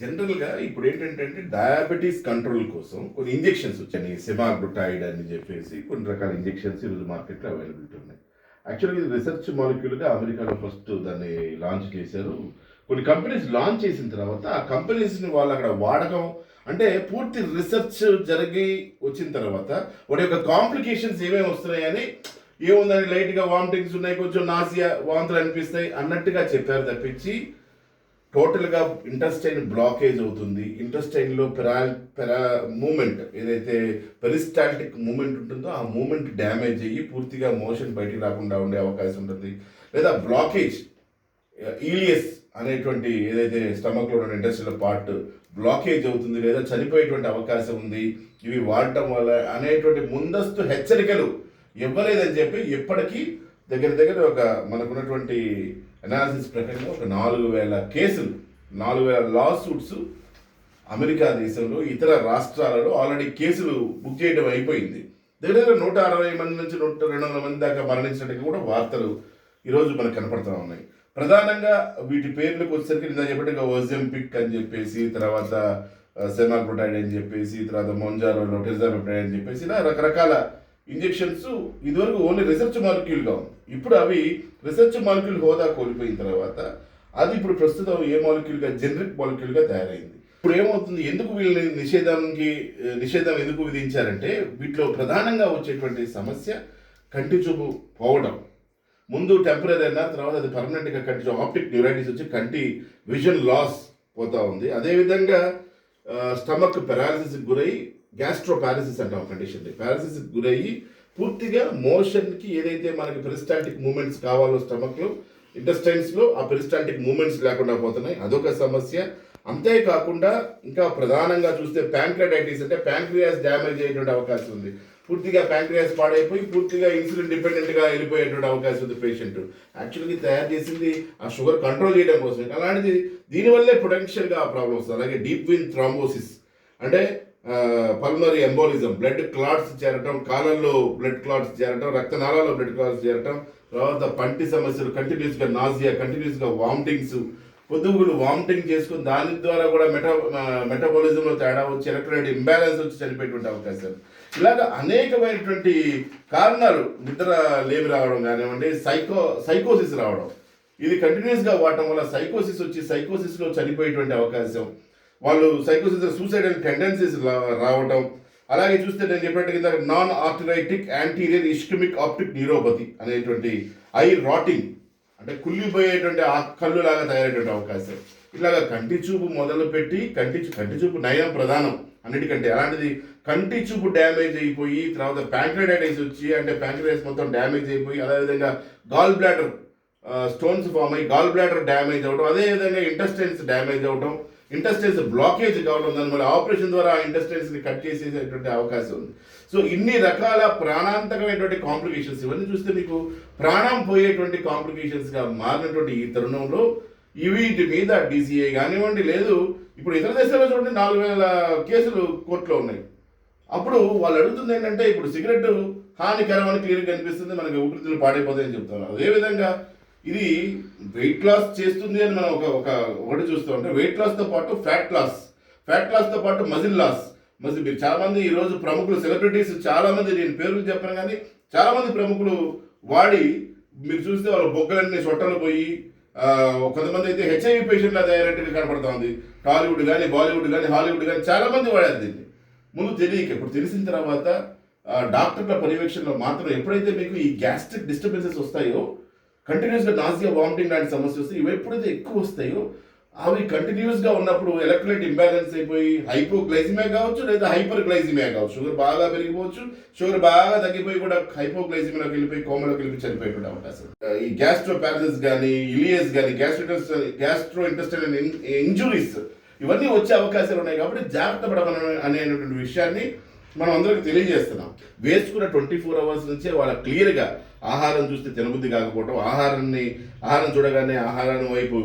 జనరల్‌గా ఇప్పుడేంటంటే diabetes control కోసం కొన్ని ఇంజెక్షన్స్ వచ్చాయి. సెమాగ్లుటైడ్ అని చెప్పేసి కొన్ని రకాల ఇంజెక్షన్స్ ఈరోజు మార్కెట్‌లో అవైలబిలిటీ ఉన్నాయి. యాక్చువల్‌గా ఇది రిసర్చ్ మాలిక్యూల్‌గా అమెరికాలో ఫస్ట్ దాన్ని లాంచ్ చేశారు. కొన్ని కంపెనీస్ లాంచ్ చేసిన తర్వాత ఆ కంపెనీస్‌ని వాళ్ళు అక్కడ వాడకం అంటే పూర్తి రిసర్చ్ జరిగి వచ్చిన తర్వాత వాటి యొక్క కాంప్లికేషన్స్ ఏమేమి వస్తున్నాయని ఏముందని లైట్‌గా వామిటింగ్స్ ఉన్నాయి, కొంచెం నాసియా, వాంతులు అనిపిస్తాయి అన్నట్టుగా చెప్పారు తప్పించి టోటల్‌గా ఇంటెస్టైన్ బ్లాకేజ్ అవుతుంది. ఇంటెస్టైన్‌లో మూవ్‌మెంట్ ఏదైతే పెరిస్టాల్టిక్ మూవ్‌మెంట్ ఉంటుందో, ఆ మూవ్‌మెంట్ డ్యామేజ్ అయ్యి పూర్తిగా మోషన్ బయటికి రాకుండా ఉండే అవకాశం ఉంటుంది. లేదా బ్లాకేజ్ ఈలియస్ అనేటువంటి ఏదైతే స్టమక్‌లో ఉన్న ఇంటెస్టైనల్ పార్ట్ బ్లాకేజ్ అవుతుంది లేదా చనిపోయేటువంటి అవకాశం ఉంది. ఇవి వాడటం వల్ల అనేటువంటి ముందస్తు హెచ్చరికలు ఇవ్వలేదని చెప్పి ఇప్పటికీ దగ్గర దగ్గర ఒక మనకున్నటువంటి అనాలిసిస్ ప్రకారంగా ఒక 4,000 కేసులు, 4,000 లా సూట్స్ అమెరికా దేశంలో ఇతర రాష్ట్రాలలో ఆల్రెడీ కేసులు బుక్ చేయడం అయిపోయింది. దగ్గర దగ్గర 160 మంది నుంచి 200 మంది దాకా మరణించినట్టుగా కూడా వార్తలు ఈరోజు మనకు కనపడుతూ ఉన్నాయి. ప్రధానంగా వీటి పేర్లకు వచ్చేసరికి నిన్న చెప్పినట్టుగా ఓజెంపిక్ అని చెప్పేసి, తర్వాత సెమాగ్లుటైడ్ అని చెప్పేసి, తర్వాత మొంజారోలో టెజామెప్టైడ్ అని చెప్పేసి ఇలా రకరకాల ఇంజెక్షన్స్ ఇదివరకు ఓన్లీ రిసర్చ్ మాలిక్యూల్గా ఉంది. ఇప్పుడు అవి రిసర్చ్ మాలిక్యూల్ హోదా కోల్పోయిన తర్వాత అది ఇప్పుడు ప్రస్తుతం ఏ మాలిక్యూల్గా జెనరిక్ మాలిక్యూల్గా తయారైంది. ఇప్పుడు ఏమవుతుంది, ఎందుకు వీళ్ళని నిషేధం ఎందుకు విధించారంటే వీటిలో ప్రధానంగా వచ్చేటువంటి సమస్య కంటి చూపు పోవడం. ముందు టెంపరీ అన్నారు, తర్వాత అది పర్మనెంట్గా కంటి చూపు ఆప్టిక్ న్యూరైటిస్ వచ్చి కంటి విజన్ లాస్ పోతూ ఉంది. అదేవిధంగా స్టమక్ పెరాలసిస్కి గురై గ్యాస్ట్రో పారాసిస్ అంటాం కండిషన్, పారాసిస్కి గురయ్యి పూర్తిగా మోషన్కి ఏదైతే మనకి పెరిస్టాల్టిక్ మూమెంట్స్ కావాలో స్టమక్లో ఇంటెస్టైన్స్లో ఆ పెరిస్టాల్టిక్ మూమెంట్స్ లేకుండా పోతున్నాయి, అదొక సమస్య. అంతేకాకుండా ఇంకా ప్రధానంగా చూస్తే ప్యాంక్రియాటైటిస్ అంటే ప్యాంక్రియాస్ డ్యామేజ్ అయ్యేటువంటి అవకాశం ఉంది. పూర్తిగా ప్యాంక్రియాస్ పాడైపోయి పూర్తిగా ఇన్సులిన్ డిపెండెంట్గా వెళ్ళిపోయేటువంటి అవకాశం ఉంది పేషెంట్. యాక్చువల్గా తయారు చేసింది ఆ షుగర్ కంట్రోల్ చేయడం కోసం, అలాంటిది దీనివల్లే పొటెన్షియల్గా ఆ ప్రాబ్లమ్ వస్తుంది. అలాగే డీప్ వెయిన్ థ్రాంబోసిస్ అంటే పల్మరీ ఎంబోలిజం, బ్లడ్ క్లాట్స్ చేరటం, కాళ్ళల్లో బ్లడ్ క్లాట్స్ చేరటం, రక్తనాళాల్లో బ్లడ్ క్లాట్స్ చేరటం, తర్వాత పంటి సమస్యలు, కంటిన్యూస్గా నాజియా, కంటిన్యూస్గా వామిటింగ్స్, పొద్దుగులు వామిటింగ్ చేసుకుని దాని ద్వారా కూడా మెటబాలిజంలో తేడా వచ్చి ఎలక్ట్రోలైట్ ఇంబ్యాలెన్స్ వచ్చి చనిపోయేటువంటి అవకాశాలు. ఇలాగ అనేకమైనటువంటి కారణాలు, నిద్ర లేమి రావడం కానివ్వండి, సైకోసిస్ రావడం, ఇది కంటిన్యూస్గా వాడటం వల్ల సైకోసిస్ వచ్చి సైకోసిస్లో చనిపోయేటువంటి అవకాశం, వాళ్ళు సైకోసిస్ సూసైడల్ టెండెన్సీస్ రావడం. అలాగే చూస్తే నేను చెప్పినట్టు non arthritic anterior ischaemic optic neuropathy అనేటువంటి ఐ రాటింగ్ అంటే కుళ్ళిపోయేటువంటి ఆ కళ్ళు లాగా తయారయ్యేటువంటి అవకాశం. ఇలాగ కంటి చూపు మొదలుపెట్టి కంటి చూపు నయం ప్రధానం అన్నిటికంటే, అలాంటిది కంటి చూపు డ్యామేజ్ అయిపోయి తర్వాత ప్యాంక్రియాటైటిస్ వచ్చి అంటే ప్యాంక్రియాస్ మొత్తం డ్యామేజ్ అయిపోయి, అదేవిధంగా గాల్ బ్లాడర్ స్టోన్స్ ఫామ్ అయ్యి గాల్ బ్లాడర్ డ్యామేజ్ అవ్వడం, అదేవిధంగా ఇంటెస్టైన్స్ డ్యామేజ్ అవ్వడం, ఇంటెస్టైన్స్ బ్లాకేజ్ కావడం, దాని వల్ల ఆపరేషన్ ద్వారా ఆ ఇంటెస్టైన్స్ని కట్ చేసేటువంటి అవకాశం ఉంది. సో ఇన్ని రకాల ప్రాణాంతకమైనటువంటి కాంప్లికేషన్స్ ఇవన్నీ చూస్తే మీకు ప్రాణం పోయేటువంటి కాంప్లికేషన్స్గా మారినటువంటి ఈ తరుణంలో వీటి మీద డీసీఏ కానివ్వండి, లేదు ఇప్పుడు ఇతర దేశాల్లో చూడండి 4,000 కేసులు కోర్టులో ఉన్నాయి. అప్పుడు వాళ్ళు అడుగుతుంది ఏంటంటే ఇప్పుడు సిగరెట్ హానికరం అని క్లియర్గా కనిపిస్తుంది, మనకి ఊపిరితిత్తులు పాడైపోతాయని చెప్తున్నారు. అదేవిధంగా ఇది వెయిట్ లాస్ చేస్తుంది అని మనం ఒకటి చూస్తూ ఉంటే వెయిట్ లాస్తో పాటు ఫ్యాట్ లాస్తో పాటు మజిల్ లాస్. మీరు చాలామంది ఈరోజు ప్రముఖులు సెలబ్రిటీస్ చాలామంది, నేను పేర్లు చెప్పాను కానీ చాలామంది ప్రముఖులు వాడి మీరు చూస్తే వాళ్ళ బొగ్గలన్నీ సొట్టలు పోయి కొంతమంది అయితే హెచ్ఐవి పేషెంట్లా తయారైనట్టుగా కనపడుతూ ఉంది. టాలీవుడ్ కానీ బాలీవుడ్ కానీ హాలీవుడ్ కానీ చాలామంది వాడారు దీన్ని. ముందు తెలియక ఇప్పుడు తెలిసిన తర్వాత డాక్టర్ల పర్యవేక్షణలో మాత్రం ఎప్పుడైతే మీకు ఈ గ్యాస్ట్రిక్ డిస్టర్బెన్సెస్ వస్తాయో, కంటిన్యూస్గా నాసియా వామిటింగ్ లాంటి సమస్య వస్తాయి, ఇవి ఎప్పుడైతే ఎక్కువ వస్తాయో అవి కంటిన్యూస్గా ఉన్నప్పుడు ఎలక్ట్రోలైట్ ఇంబ్యాలెన్స్ అయిపోయి హైపోగ్లైసిమియా కావచ్చు లేదా హైపర్ గ్లైసిమియా కావచ్చు, షుగర్ బాగా పెరిగిపోవచ్చు, షుగర్ బాగా తగ్గిపోయి కూడా హైపోగ్లైసిమియాలోకి వెళ్ళిపోయి కోమలోకి వెళ్ళి చనిపోయేటువంటి అవకాశం. ఈ గ్యాస్ట్రో పారాసిస్ కానీ ఇలియస్ కానీ గ్యాస్ట్రో ఇంటెస్టైనల్ ఇంజురీస్ ఇవన్నీ వచ్చే అవకాశాలు ఉన్నాయి. కాబట్టి జాగ్రత్త పడమని అనేటువంటి విషయాన్ని మనం అందరికి తెలియజేస్తున్నాం. వేసుకున్న 24 అవర్స్ నుంచే వాళ్ళ క్లియర్గా ఆహారం చూస్తే తినబుద్ధి కాకపోవటం, ఆహారం చూడగానే ఆహారం వైపు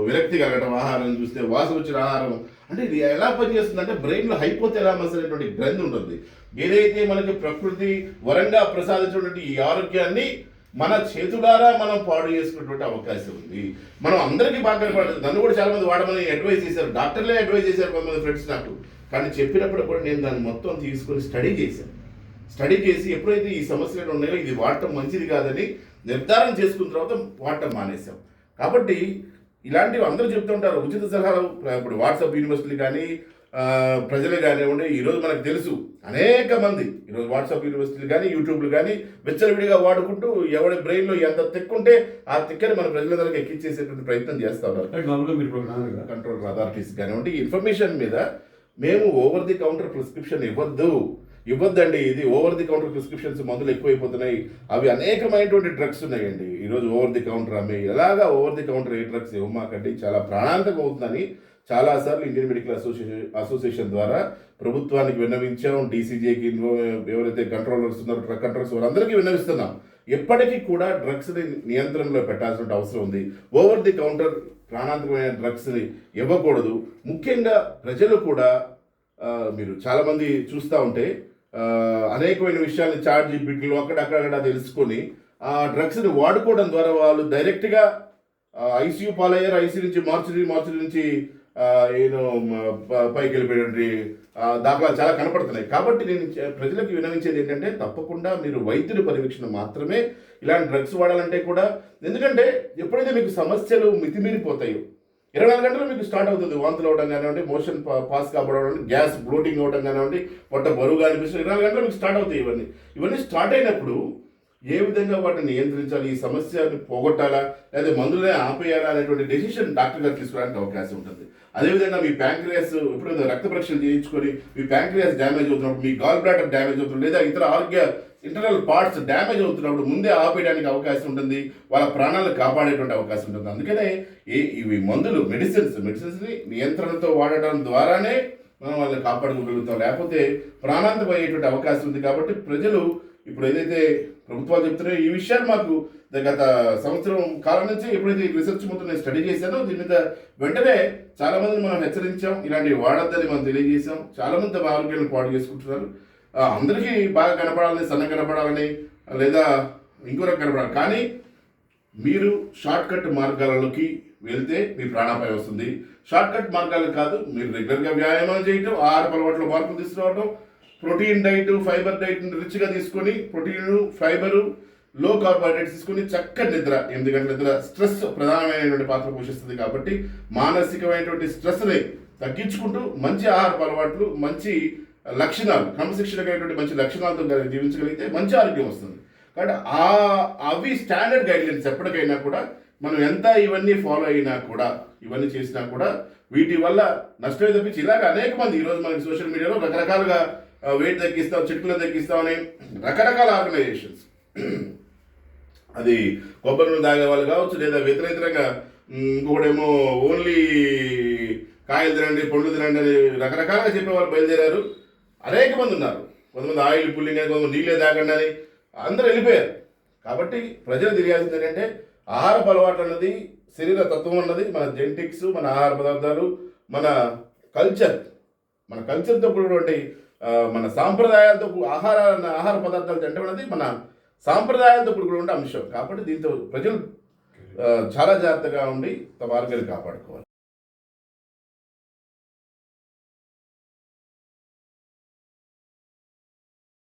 విరక్తి కలగడం, ఆహారం చూస్తే వాసన వచ్చిన ఆహారం అంటే ఇది ఎలా పనిచేస్తుందంటే బ్రెయిన్లో హైపోథాలమస్ అనేటువంటి గ్రంథి ఉంటుంది. ఏదైతే మనకి ప్రకృతి వరంగా ప్రసాదించినటువంటి ఈ ఆరోగ్యాన్ని మన చేతులారా మనం పాడు చేసుకునేటువంటి అవకాశం ఉంది. మనం అందరికీ బాగా కనపడుతుంది. నన్ను కూడా చాలా మంది వాడమని అడ్వైజ్ చేశారు, డాక్టర్లే అడ్వైజ్ చేశారు కొంతమంది ఫ్రెండ్స్ నాకు. కానీ చెప్పినప్పుడు కూడా నేను దాన్ని మొత్తం తీసుకొని స్టడీ చేశాను. స్టడీ చేసి ఎప్పుడైతే ఈ సమస్యలు ఉన్నాయో ఇది వాడటం మంచిది కాదని నిర్ధారణ చేసుకున్న తర్వాత వాడటం మానేశాం. కాబట్టి ఇలాంటివి అందరూ చెప్తుంటారు ఉచిత సలహాలు. ఇప్పుడు వాట్సాప్ యూనివర్సిటీలు కానీ ప్రజలు కానివ్వండి, ఈరోజు మనకు తెలుసు అనేక మంది ఈరోజు వాట్సాప్ యూనివర్సిటీలు కానీ యూట్యూబ్లు కానీ విచ్చలవిడిగా వాడుకుంటూ ఎవరి బ్రెయిన్లో ఎంత తిక్కుంటే ఆ తిక్కని మన ప్రజలందరికీ ఎక్కించేసేటువంటి ప్రయత్నం చేస్తూ ఉన్నారు. కంట్రోల్ అథారిటీస్ కానివ్వండి, ఇన్ఫర్మేషన్ మీద మేము ఓవర్ ది కౌంటర్ ప్రిస్క్రిప్షన్ ఇవ్వద్దండి. ఇది ఓవర్ ది కౌంటర్ ప్రిస్క్రిప్షన్స్ మందులు ఎక్కువైపోతున్నాయి. అవి అనేకమైనటువంటి డ్రగ్స్ ఉన్నాయండి ఈరోజు ఓవర్ ది కౌంటర్ అమ్మే. ఎలాగా ఓవర్ ది కౌంటర్ ఏ డ్రగ్స్ ఇవ్వమాకండి, చాలా ప్రాణాంతకం అవుతుందని చాలాసార్లు ఇండియన్ మెడికల్ అసోసియేషన్ ద్వారా ప్రభుత్వానికి విన్నవించాం. డీసీజేకి ఎవరైతే కంట్రోలర్స్ ఉన్నారో డ్రగ్ కంట్రోలర్స్ వారందరికీ విన్నవిస్తున్నాం. ఎప్పటికీ కూడా డ్రగ్స్ని నియంత్రణలో పెట్టాల్సిన అవసరం ఉంది. ఓవర్ ది కౌంటర్ ప్రాణాంతకమైన డ్రగ్స్ని ఇవ్వకూడదు. ముఖ్యంగా ప్రజలు కూడా మీరు చాలామంది చూస్తూ ఉంటే అనేకమైన విషయాన్ని చాట్ జీపీటీలో అక్కడక్కడ తెలుసుకొని ఆ డ్రగ్స్ని వాడుకోవడం ద్వారా వాళ్ళు డైరెక్ట్గా ఐసీయూ పాలయ్యారు. ఐసీ నుంచి మార్చి నుంచి పైకి వెళ్ళిపోయేటువంటి దాఖలాలు చాలా కనపడుతున్నాయి. కాబట్టి నేను ప్రజలకు వినవించేది ఏంటంటే తప్పకుండా మీరు వైద్యుల పర్యవేక్షణ మాత్రమే ఇలాంటి డ్రగ్స్ వాడాలంటే కూడా. ఎందుకంటే ఎప్పుడైతే మీకు సమస్యలు మితిమీరిపోతాయో 24 గంటలు మీకు స్టార్ట్ అవుతుంది. వాంతులు అవడం కానివ్వండి, మోషన్ పాస్ కావడం, గ్యాస్ బ్లోటింగ్ అవ్వడం కానివ్వండి, పొట్ట బరువుగా అనిపిస్తుంది, 24 గంటలు మీకు స్టార్ట్ అవుతాయి. ఇవన్నీ స్టార్ట్ అయినప్పుడు ఏ విధంగా వాటిని నియంత్రించాలి, ఈ సమస్యను పోగొట్టాలా లేదా మందులనే ఆపేయాలా అనేటువంటి డెసిషన్ డాక్టర్ గారు తీసుకోవడానికి అవకాశం ఉంటుంది. అదేవిధంగా మీ ప్యాంక్రియాస్ ఎప్పుడైతే రక్త పరీక్షలు చేయించుకొని మీ ప్యాంక్రియాస్ డ్యామేజ్ అవుతున్నప్పుడు, మీ గాల్ బ్లాడర్ డ్యామేజ్ అవుతున్నప్పుడు, లేదా ఇతర ఆరోగ్య ఇంటర్నల్ పార్ట్స్ డ్యామేజ్ అవుతున్నప్పుడు ముందే ఆపేయడానికి అవకాశం ఉంటుంది. వాళ్ళ ప్రాణాలను కాపాడేటువంటి అవకాశం ఉంటుంది. అందుకనే ఇవి మందులు మెడిసిన్స్ని నియంత్రణతో వాడటం ద్వారానే మనం వాళ్ళని కాపాడుకోగలుగుతాం. లేకపోతే ప్రాణాంతకం అయ్యేటువంటి అవకాశం ఉంది. కాబట్టి ప్రజలు ఇప్పుడు ఏదైతే ప్రభుత్వాలు చెప్తున్నాయో ఈ విషయాలు మాకు గత సంవత్సరం కాలం నుంచి ఎప్పుడైతే రీసెర్చ్ మొత్తం నేను స్టడీ చేశానో దీని మీద వెంటనే చాలామందిని మనం హెచ్చరించాం. ఇలాంటివి వాడద్దని మనం తెలియజేసాం. చాలామంది తమ ఆరోగ్యాన్ని పాడు చేసుకుంటున్నారు. అందరికీ బాగా కనపడాలని, సన్న కనపడాలని, లేదా ఇంకొక కనపడాలి. కానీ మీరు షార్ట్ కట్ మార్గాలలోకి వెళ్తే మీ ప్రాణాపాయం వస్తుంది. షార్ట్ కట్ మార్గాలు కాదు, మీరు రెగ్యులర్గా వ్యాయామం చేయటం, ఆహార అలవాట్లో మార్పులు తీసుకురావటం, ప్రోటీన్ డైట్, ఫైబర్ డైట్ రిచ్గా తీసుకొని ప్రోటీన్, ఫైబరు, లో కార్బోహైడ్రేట్స్ తీసుకొని చక్కటి నిద్ర, 8 గంటల నిద్ర. స్ట్రెస్ ప్రధానమైనటువంటి పాత్ర పోషిస్తుంది. కాబట్టి మానసికమైనటువంటి స్ట్రెస్ని తగ్గించుకుంటూ మంచి ఆహారపు అలవాట్లు, మంచి లక్షణాలు, క్రమశిక్షణమైనటువంటి మంచి లక్షణాలతో జీవించగలిగితే మంచి ఆరోగ్యం వస్తుంది. కాబట్టి అవి స్టాండర్డ్ గైడ్లైన్స్. ఎప్పటికైనా కూడా మనం ఎంత ఇవన్నీ ఫాలో అయినా కూడా, ఇవన్నీ చేసినా కూడా వీటి వల్ల నష్టమే తప్పించి ఇలాగ అనేక మంది ఈరోజు మనకి సోషల్ మీడియాలో రకరకాలుగా వెయిట్ తగ్గిస్తాం, చిక్కులు తగ్గిస్తామని రకరకాల ఆర్గనైజేషన్స్, అది కొబ్బరి నూనె తాగే వాళ్ళు కావచ్చు, లేదా వ్యతిరేకంగా ఇంకొకటేమో ఓన్లీ కాయలు తినండి, పండ్లు తినండి అని రకరకాలుగా చెప్పేవాళ్ళు బయలుదేరారు. అనేక మంది ఉన్నారు. కొంతమంది ఆయిల్ పుల్లింగ్ అని, కొంతమంది నీళ్ళే తాగండి అని అందరూ వెళ్ళిపోయారు. కాబట్టి ప్రజలు తెలియాల్సింది ఏంటంటే ఆహారపు అలవాటు అన్నది, శరీర తత్వం అన్నది, మన జెనెటిక్స్, మన ఆహార పదార్థాలు, మన కల్చర్తో కూడినటువంటి మన సాంప్రదాయాలతో ఆహార పదార్థాలు తినడం అనేది మన సాంప్రదాయాలతో కూడినటువంటి అంశం. కాబట్టి దీంతో ప్రజలు చాలా జాగ్రత్తగా ఉండి తమ ఆరోగ్యాన్ని కాపాడుకోవాలి.